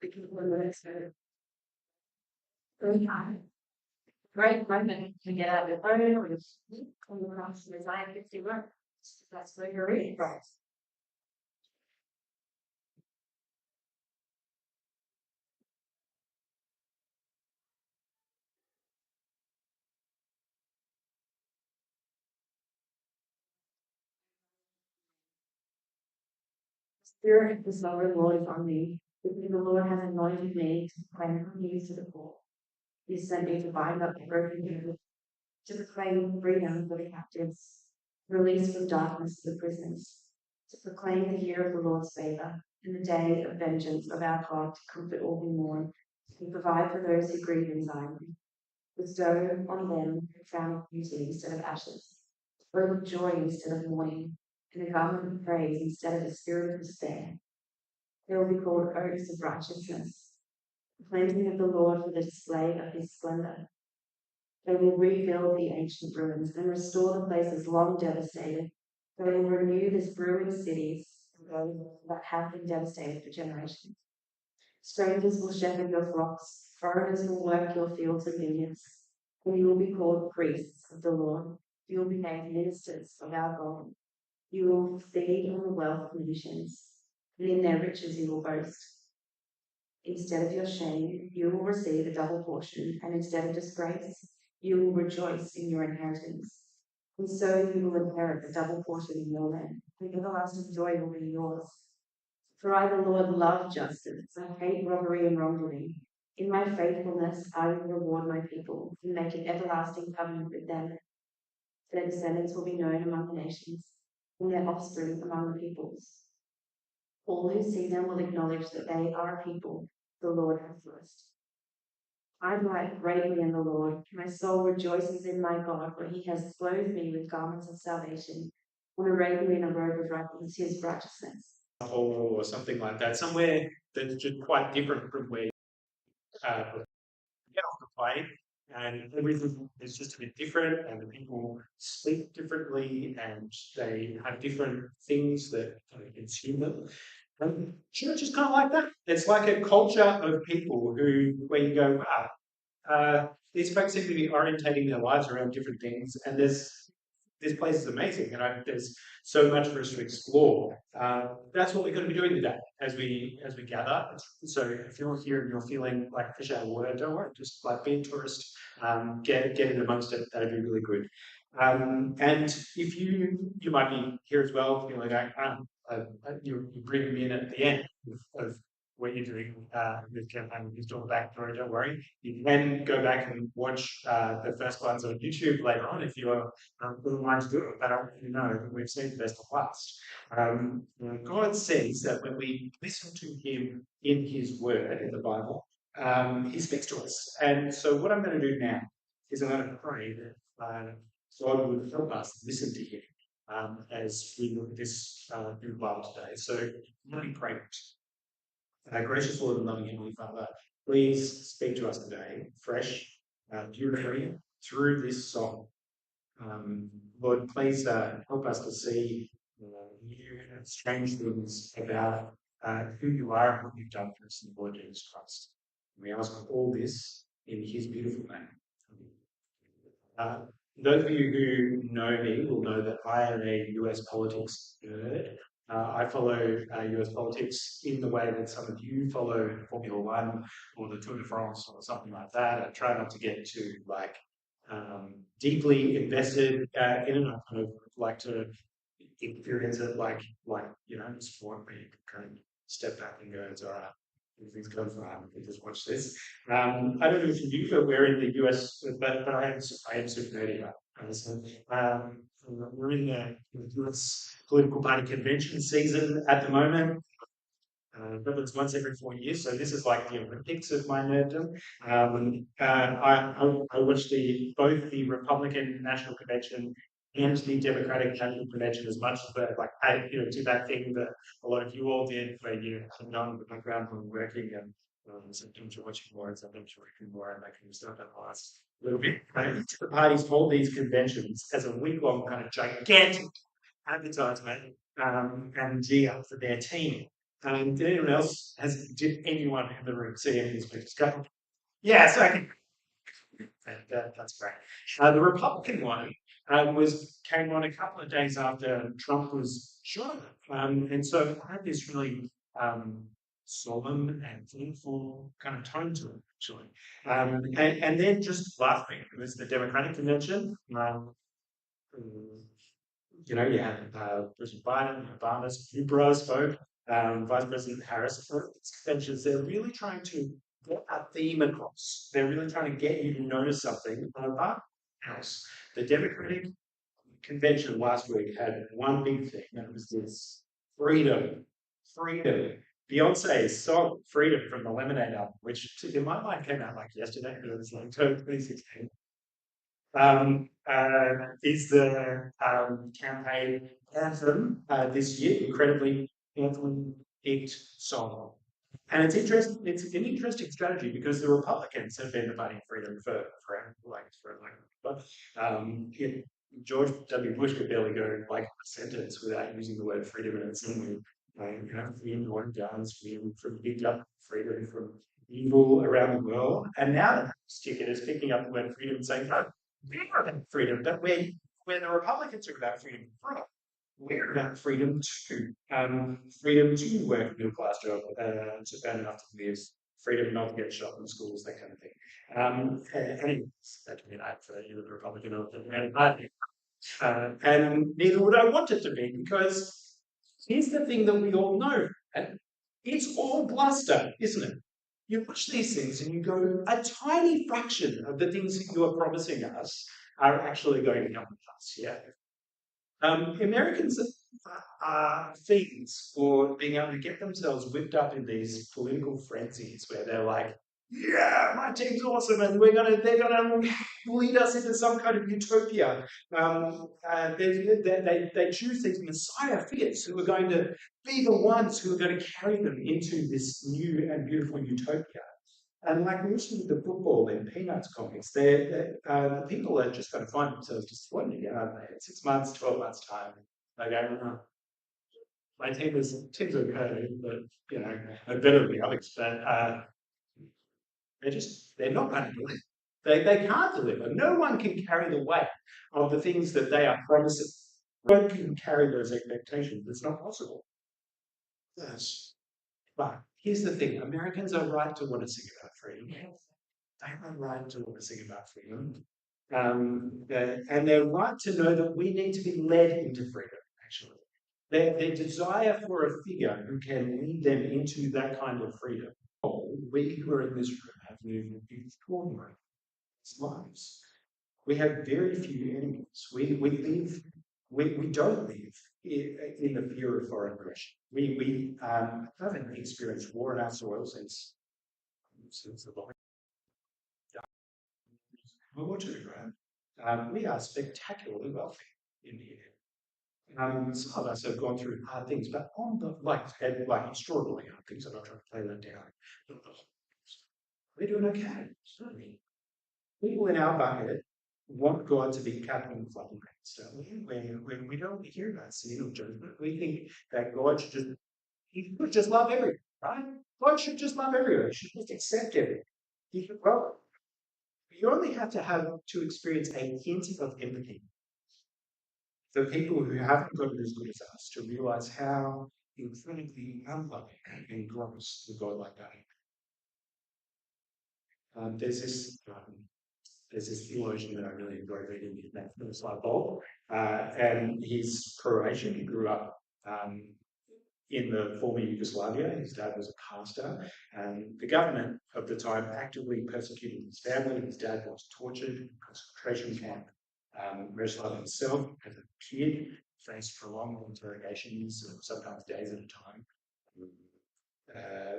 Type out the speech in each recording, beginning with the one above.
people in the next really hard. Great moment to get out of your phone or your on the cross of Isaiah 51. That's where you're reading from. Spirit of the sovereign Lord is on me, because the Lord has anointed me to proclaim good news to the poor. He sent me to bind up the broken, to proclaim freedom for the captives, release from darkness to the prisoners, to proclaim the year of the Lord's favour, and the day of vengeance of our God, to comfort all who mourn, to provide for those who grieve in Zion, bestow on them a crown of beauty instead of ashes, a robe of joy instead of mourning, and a garment of praise instead of a spirit of despair. They will be called oaks of righteousness, the cleansing of the Lord for the display of his splendour. They will rebuild the ancient ruins and restore the places long devastated. They will renew the ruined cities and those that have been devastated for generations. Strangers will shepherd your flocks, foreigners will work your fields and vineyards, and you will be called priests of the Lord. You will be named ministers of our God. You will feed on the wealth of nations, and in their riches you will boast. Instead of your shame, you will receive a double portion, and instead of disgrace, you will rejoice in your inheritance. And so you will inherit a double portion in your land. The everlasting joy will be yours. For I, the Lord, love justice. I hate robbery and wrongdoing. In my faithfulness, I will reward my people and make an everlasting covenant with them. Their descendants will be known among the nations, and their offspring among the peoples. All who see them will acknowledge that they are a people the Lord has blessed. I delight greatly in the Lord. My soul rejoices in my God, for he has clothed me with garments of salvation and arrayed me in a robe of righteousness, his righteousness. Or something like that, somewhere that's just quite different from where get off the plane, and everything is just a bit different, and the people speak differently, and they have different things that consume them. And church is kind of like that. It's like a culture of people who, where you go, wow, these folks seem to be orientating their lives around different things, and this place is amazing, and there's so much for us to explore. That's what we're going to be doing today as we gather. So if you're here and you're feeling like fish out of water, don't worry, just like be a tourist, get in amongst it. That'd be really good. And if you might be here as well, feeling like you bring me in at the end of what you're doing with campaign with Install Back Door, don't worry. You can go back and watch the first ones on YouTube later on if you're wouldn't mind to do it, but I want you to know that we've seen the best of last. God says that when we listen to him in his word in the Bible, he speaks to us. And so what I'm going to do now is I'm going to pray that God would help us listen to him as we look at this new Bible today. So let me pray. Gracious Lord and loving Heavenly Father, please speak to us today, fresh, beautifully, through this song. Lord, please help us to see new and strange things about who you are and what you've done for us in the Lord Jesus Christ. We ask all this in his beautiful name. Those of you who know me will know that I am a US politics nerd. I follow US politics in the way that some of you follow Formula One or the Tour de France or something like that. I try not to get too deeply invested in it. I kind of like to experience it like sport where you can kind of step back and go, it's all right. Everything's going fine. We can just watch this. I don't know if you, but we're in the US, but I am super nerdy about it. So, we're in the US political party convention season at the moment. But it's once every 4 years, so this is like the Olympics of my nerddom. I watched both the Republican National Convention and the Democratic National Convention as much as I did that thing that a lot of you all did, where you hung on in the background when working, and sometimes you're watching more and sometimes you're working more and that kind of stuff that lasts a little bit. Each of the parties hold these conventions as a week-long kind of gigantic advertisement and gee up for their team. Did anyone else, did anyone in the room see any of these pictures? Go. Yes, okay. That's great. The Republican one came on a couple of days after Trump was shot, and so it had this really solemn and thoughtful kind of tone to it, actually. And then just last week it was the Democratic convention. You had President Biden, Obama's Ubra spoke, Vice President Harris spoke. Conventions, they're really trying to get a theme across. They're really trying to get you to notice something about else. The Democratic convention last week had one big thing, and it was this freedom. Freedom. Beyonce's song Freedom from the Lemonade album, which in my mind came out like yesterday, but it was like 2016, is the campaign anthem this year, incredibly anthem picked song. And it's interesting. It's an interesting strategy because the Republicans have been debating freedom but George W. Bush could barely go like a sentence without using the word freedom in it. Freedom from guns, freedom from big government, freedom from evil around the world. And now the ticket is picking up the word freedom and saying, no, we're about freedom. But when the Republicans are about freedom from we're about freedom freedom to work a middle class job, to earn enough to live, freedom not to get shot in schools, that kind of thing. And that can be that for either the Republican or the Democratic Party. And neither would I want it to be, because here's the thing that we all know: it's all bluster, isn't it? You watch these things and you go, a tiny fraction of the things that you are promising us are actually going to come to pass. Yeah. Americans are fiends for being able to get themselves whipped up in these political frenzies where they're like, "Yeah, my team's awesome, and they're gonna lead us into some kind of utopia." They choose these messiah figures who are going to be the ones who are going to carry them into this new and beautiful utopia. And like listening to the football and Peanuts comics, the people are just going to find themselves disappointed again, aren't they? In 6 months, 12 months' time, they go, "Oh, my team's okay, but they're better than the others." But they're not going to deliver. They can't deliver. No one can carry the weight of the things that they are promising. No one can carry those expectations. It's not possible. Yes. But here's the thing: Americans are right to want to sing about freedom. They have a right to want to sing about freedom. And they're right to know that we need to be led into freedom, actually. Their desire for a figure who can lead them into that kind of freedom. We who are in this room have lived extraordinary lives. We have very few enemies. We don't live in the fear of foreign aggression. We haven't experienced war in our soil since the World War II, right? We are spectacularly wealthy in here. Some of us have gone through hard things, but on the like extraordinarily hard things. I'm not trying to play that down. We're doing okay. Certainly, people in our bucket want God to be capital and flooding rates, don't we? When we don't hear about sin or judgment, we think that God should just love everyone, right? God should just love everyone. He should just accept everyone. Well, you only have to experience a hint of empathy for people who haven't got it as good as us to realize how incredibly unloving and gross the God like that. There's this theologian that I really enjoy reading, his name is Bob, and he's Croatian. He grew up in the former Yugoslavia. His dad was a pastor, and the government of the time actively persecuted his family. His dad was tortured in a concentration camp. Miroslav himself, as a kid, faced prolonged interrogations, sometimes days at a time.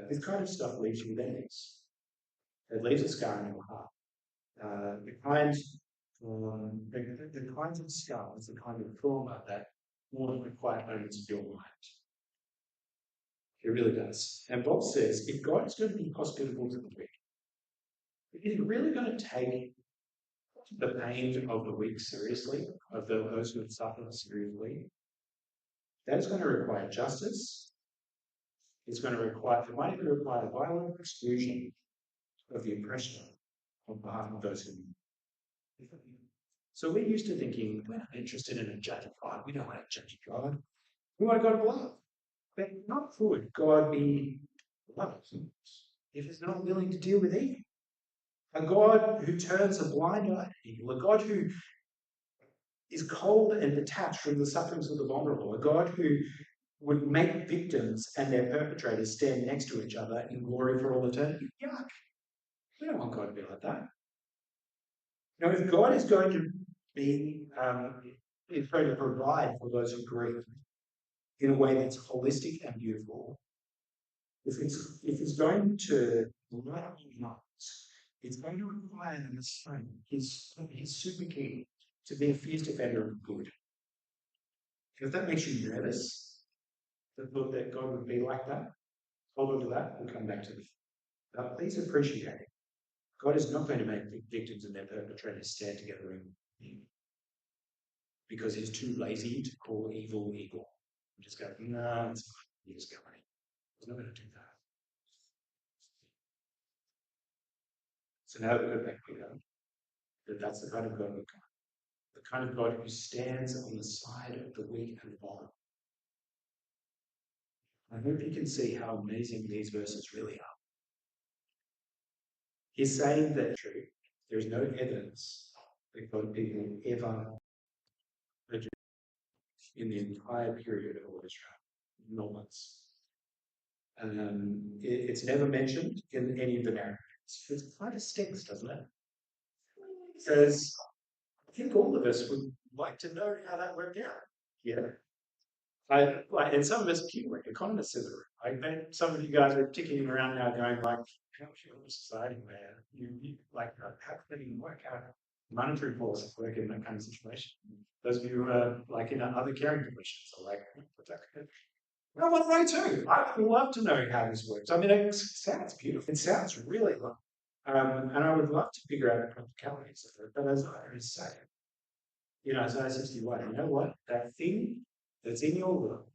This kind of stuff leaves you with enemies. It leaves a scar in your heart. The kinds of scars, the kind of trauma that haunt the quiet moments of your mind. It really does. And Bob says, if God is going to be hospitable to the weak, is he really going to take the pain of the weak seriously, of those who have suffered seriously? That is going to require justice, It's going to require, it might even require violent exclusion of the oppression on behalf of those who. So we're used to thinking, we're not interested in a judge of God. We don't want to judge God. We want a God of love. But not would God be love if he's not willing to deal with evil. A God who turns a blind eye to evil, a God who is cold and detached from the sufferings of the vulnerable, a God who would make victims and their perpetrators stand next to each other in glory for all eternity. Yuck. We don't want God to be like that. Now, if God is going to be, is going to provide for those who grieve in a way that's holistic and beautiful, if it's going to light hearts, it's going to require the Messiah, his super king, to be a fierce defender of good. If that makes you nervous, the thought that God would be like that, hold on to that, we'll come back to it. But please appreciate it. God is not going to make victims and their perpetrators stand together in him because he's too lazy to call evil evil. And just go, no, it's fine. You just go, he's not going to do that. So now we've got that clear, that that's the kind of God we've got. The kind of God who stands on the side of the weak and the vulnerable. I hope you can see how amazing these verses really are. He's saying that there is no evidence that God people ever in the entire period of Israel, not once. It's never mentioned in any of the narratives. It kind of stinks, doesn't it? Because I think all of us would like to know how that worked out. Yeah. And some of us pure economists in the room. I bet some of you guys are ticking around now going like, how should a society where you like how can it even work? How monetary policy work in that kind of situation? Those of you who are like in other caring professions are like, what's that? I want to know too. I would love to know how this works. I mean, it sounds beautiful. It sounds really good. And I would love to figure out the practicalities of it. But as I say, Isaiah 61, you know what? That thing that's in your world,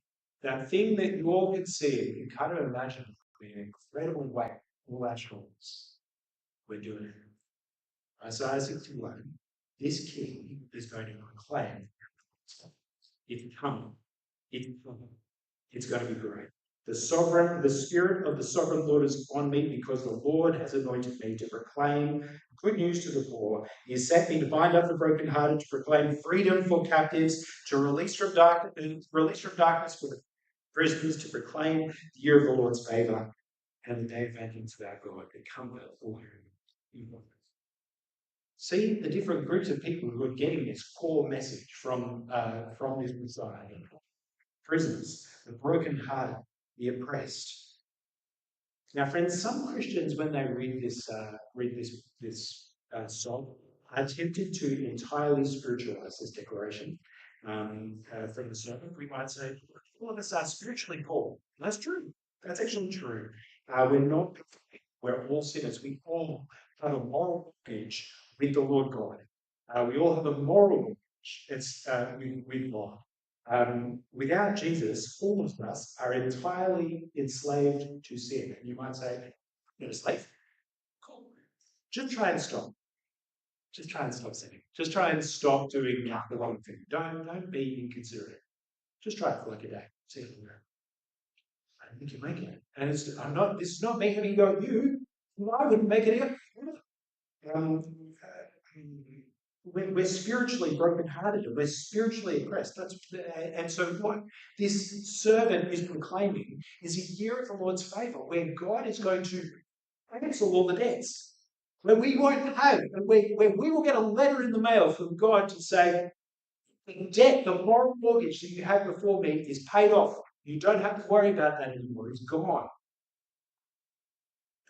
that thing that you all can see, you kind of imagine in an incredible way, all our shoulders. We're doing it. Isaiah 61, this king is going to proclaim, it's coming, it's coming. It's going to be great. The Spirit of the sovereign Lord is on me because the Lord has anointed me to proclaim good news to the poor. He has sent me to bind up the brokenhearted, to proclaim freedom for captives, to release from darkness for the prisoners, to proclaim the year of the Lord's favour and the day of vengeance of our God, to comfort all who see the different groups of people who are getting this core message from this Messiah. Prisoners, the brokenhearted, the oppressed. Now, friends, some Christians, when they read this psalm, are tempted to entirely spiritualize this declaration from the sermon. We might say, all of us are spiritually poor. That's true. That's actually true. We're not perfect. We're all sinners. We all have a moral mortgage with the Lord God. We all have a moral mortgage. It's with God. Without Jesus, all of us are entirely enslaved to sin. And you might say, you're a slave? Cool. Just try and stop. Just try and stop sinning. Just try and stop doing the wrong thing. Don't be inconsiderate. Just try it for like a day. See if you go. I think you're making it. And this is not me having to go at you. I wouldn't make it either. We're spiritually brokenhearted and we're spiritually oppressed. And so what this servant is proclaiming is a year of the Lord's favour where God is going to cancel all the debts. Where we won't have, where we will get a letter in the mail from God to say, the debt, the moral mortgage that you had before me is paid off. You don't have to worry about that anymore. It's gone.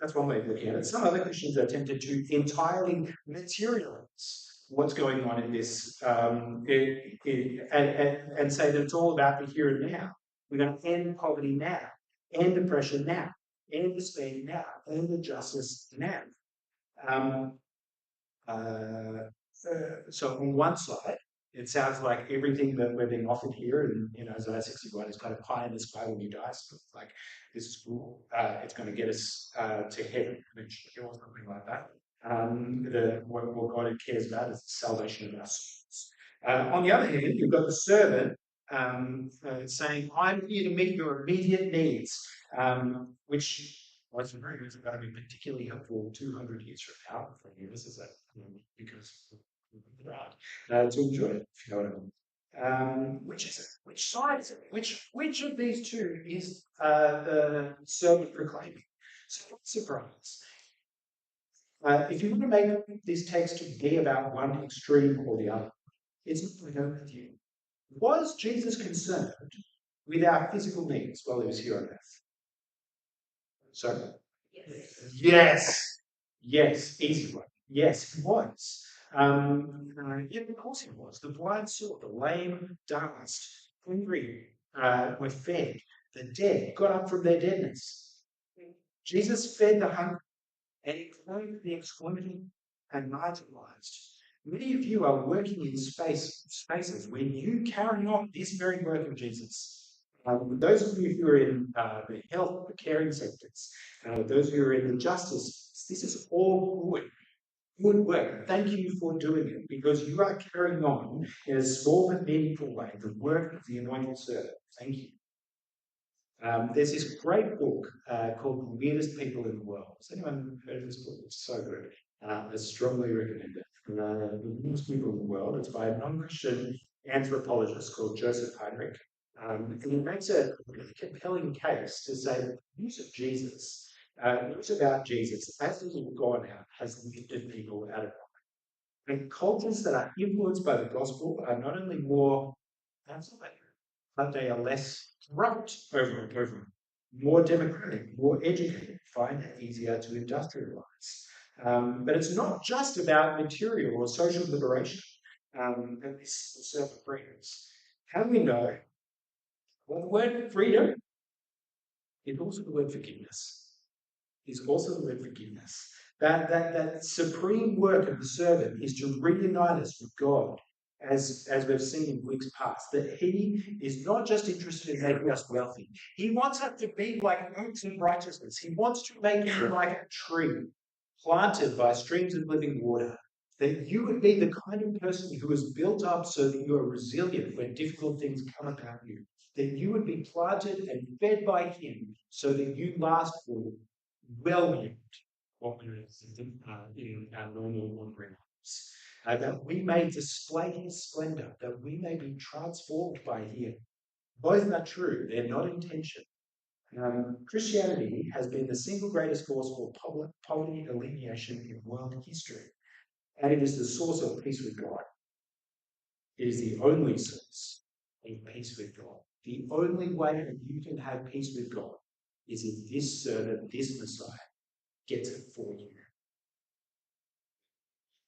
That's one way of looking at it. Some other Christians are tempted to entirely materialize what's going on in this and say that it's all about the here and now. We're going to end poverty now, end oppression now, end despair now, end injustice now. So on one side, It sounds like everything that we're being offered here in Isaiah 61 is kind of pie in the sky when you die. So it's like, this is cool. It's going to get us to heaven eventually, or something like that. What God cares about is the salvation of our souls. On the other hand, you've got the servant saying, I'm here to meet your immediate needs, which was very is going to be particularly helpful 200 years from now. For you, this is because to enjoy it, if you know what I mean. Which is it? Which side is it? Which of these two is the servant proclaiming? So, not surprise. If you want to make this text to be about one extreme or the other, it's not going to go with you. Was Jesus concerned with our physical needs while he was here on earth? So, yes, easy one. Yes, he was. Yeah, of course he was. The blind saw, the lame danced, hungry were fed, the dead got up from their deadness. Jesus fed the hungry and he clothed the exploited and marginalized. Many of you are working in spaces where you carry on this very work of Jesus. Those of you who are in the health, the caring sectors, those who are in the justice, this is all good work. Thank you for doing it because you are carrying on in a small but meaningful way the work of the anointed servant. Thank you. There's this great book called The Weirdest People in the World. Has anyone heard of this book? It's so good. I strongly recommend it. The Weirdest People in the World. It's by a non-Christian anthropologist called Joseph Heinrich. And he makes a really compelling case to say that the news of Jesus, news about Jesus, as it has gone out, has lifted people out of poverty. And cultures that are influenced by the gospel are not only more isolated, but they are less corrupt over and over, more democratic, more educated, find it easier to industrialize. But it's not just about material or social liberation that this servant brings. How do we know? Well, the word freedom is also the word forgiveness. Is also the word forgiveness. That supreme work of the servant is to reunite us with God, as we've seen in weeks past, that he is not just interested in making us wealthy. He wants us to be like oaks of righteousness. He wants to make you like a tree planted by streams of living water. That you would be the kind of person who is built up so that you are resilient when difficult things come about you. That you would be planted and fed by him so that you last for well beyond what we in our normal ordinary lives. That we may display his splendor, that we may be transformed by him. Both are true, they're not in tension. Christianity has been the single greatest force for poverty alleviation in world history, and it is the source of peace with God. It is the only source of peace with God. The only way that you can have peace with God is if this servant, this Messiah, gets it for you.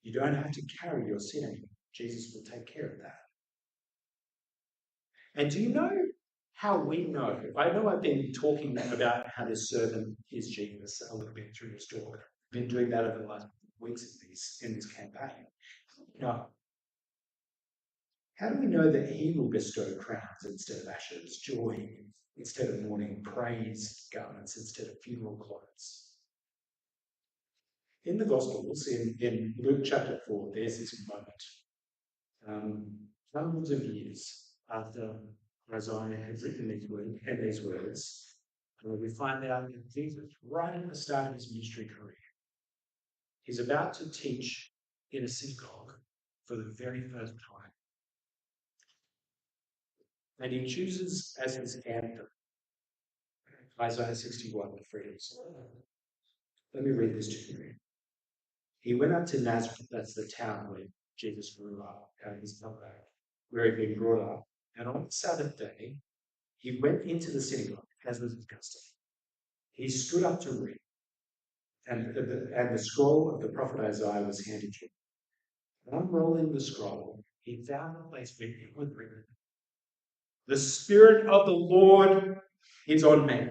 You don't have to carry your sin anymore. Jesus will take care of that. And do you know how we know? I know I've been talking about how this servant is Jesus a little bit through this talk. I've been doing that over the last weeks in this campaign. No. How do we know that he will bestow crowns instead of ashes, joy instead of mourning, praise garments instead of funeral clothes? In the Gospels, in Luke chapter 4, there's this moment. Hundreds of years after Isaiah has written these words, we find out that Jesus, right at the start of his ministry career, is about to teach in a synagogue for the very first time. And he chooses as his anthem Isaiah 61, the freedom song. Let me read this to you. He went up to Nazareth, that's the town where Jesus grew up, where he'd been brought up. And on the Sabbath day, he went into the synagogue, as was his custom. He stood up to read, and the scroll of the prophet Isaiah was handed to him. Unrolling the scroll, he found the place where it was written, "The Spirit of the Lord is on me,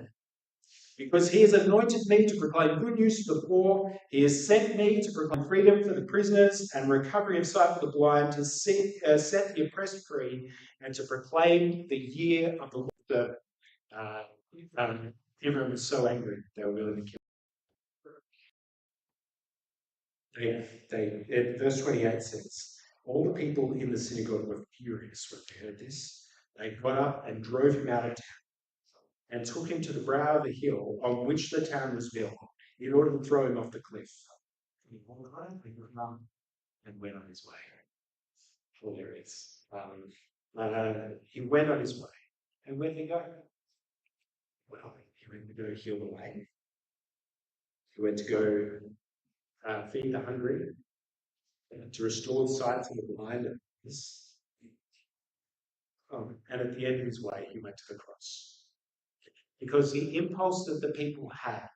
Because he has anointed me to proclaim good news to the poor. He has sent me to proclaim freedom for the prisoners and recovery of sight for the blind, to set the oppressed free, and to proclaim the year of the Lord. Everyone was so angry they were willing to kill him. Verse 28 says, all the people in the synagogue were furious when they heard this. They got up and drove him out of town and took him to the brow of the hill on which the town was built, in order to throw him off the cliff. And went on his way. Hilarious. He went on his way. And where did he go? Well, he went to go heal the lame. He went to go feed the hungry, to restore sight to the blind. And at the end of his way, he went to the cross. Because the impulse that the people had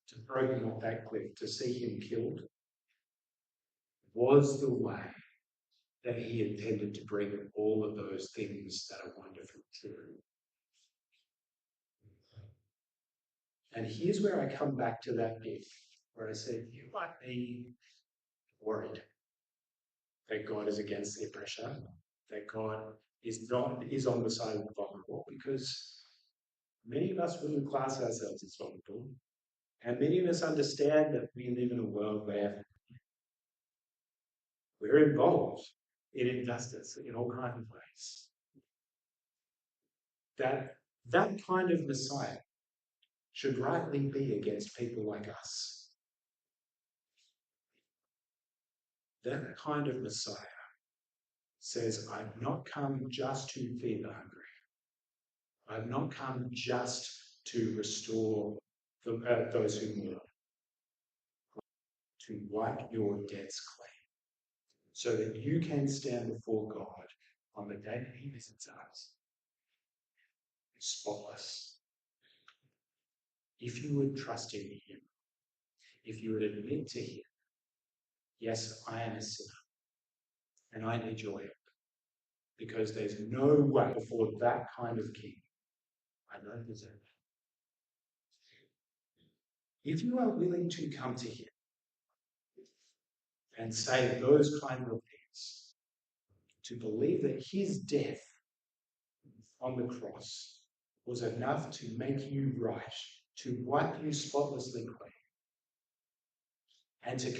to throw him off that cliff, to see him killed, was the way that he intended to bring all of those things that are wonderful true. And here's where I come back to that bit where I said, you might be worried that God is against the oppressor, that God is on the side of the vulnerable, because many of us wouldn't class ourselves as vulnerable, and many of us understand that we live in a world where we're involved in injustice in all kinds of ways. That kind of Messiah should rightly be against people like us. That kind of Messiah says, I've not come just to feed the hungry. I've not come just to restore those who mourn, to wipe your debts clean, so that you can stand before God on the day that he visits us, spotless. If you would trust in him, if you would admit to him, yes, I am a sinner, and I need your help, because there's no way before that kind of king. I don't deserve it. If you are willing to come to him and say those kind of things, to believe that his death on the cross was enough to make you right, to wipe you spotlessly clean, and to